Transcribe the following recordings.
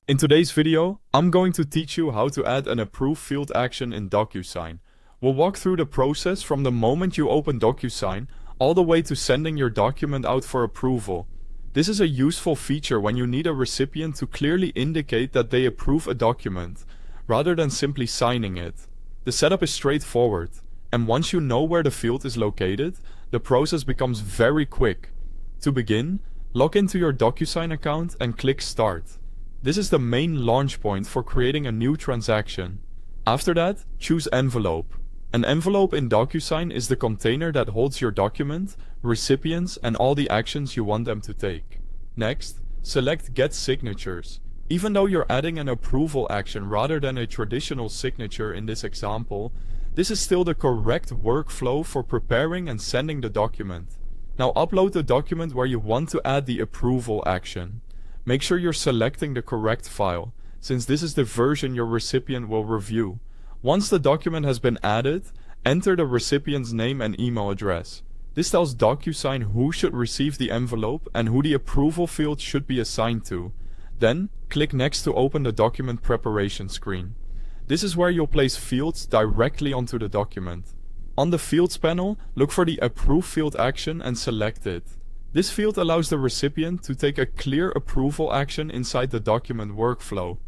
In today's video, I'm going to teach you how to add an approve field action in DocuSign. We'll walk through the process from the moment you open DocuSign all the way to sending your document out for approval. This is a useful feature when you need a recipient to clearly indicate that they approve a document, rather than simply signing it. The setup is straightforward, and once you know where the field is located, the process becomes very quick. To begin, log into your DocuSign account and click Start. This is the main launch point for creating a new transaction. After that, choose Envelope. An envelope in DocuSign is the container that holds your document, recipients, and all the actions you want them to take. Next, select Get Signatures. Even though you're adding an approval action rather than a traditional signature in this example, this is still the correct workflow for preparing and sending the document. Now upload the document where you want to add the approval action. Make sure you're selecting the correct file, since this is the version your recipient will review. Once the document has been added, enter the recipient's name and email address. This tells DocuSign who should receive the envelope and who the approval field should be assigned to. Then, click Next to open the document preparation screen. This is where you'll place fields directly onto the document. On the Fields panel, look for the Approve field action and select it. This field allows the recipient to take a clear approval action inside the document workflow.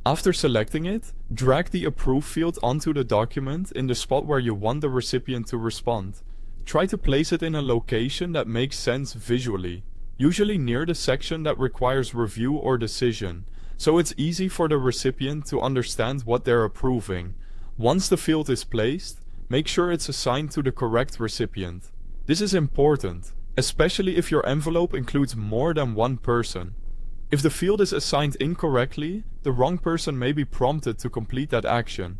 After selecting it, drag the Approve field onto the document in the spot where you want the recipient to respond. Try to place it in a location that makes sense visually, usually near the section that requires review or decision, so it's easy for the recipient to understand what they're approving. Once the field is placed, make sure it's assigned to the correct recipient. This is important, especially if your envelope includes more than one person. If the field is assigned incorrectly, the wrong person may be prompted to complete that action.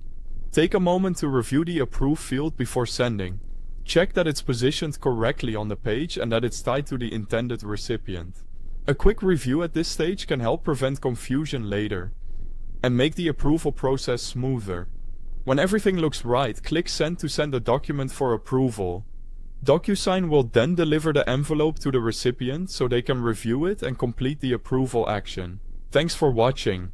Take a moment to review the Approve field before sending. Check that it's positioned correctly on the page and that it's tied to the intended recipient. A quick review at this stage can help prevent confusion later and make the approval process smoother. When everything looks right, click Send to send the document for approval. DocuSign will then deliver the envelope to the recipient so they can review it and complete the approval action. Thanks for watching.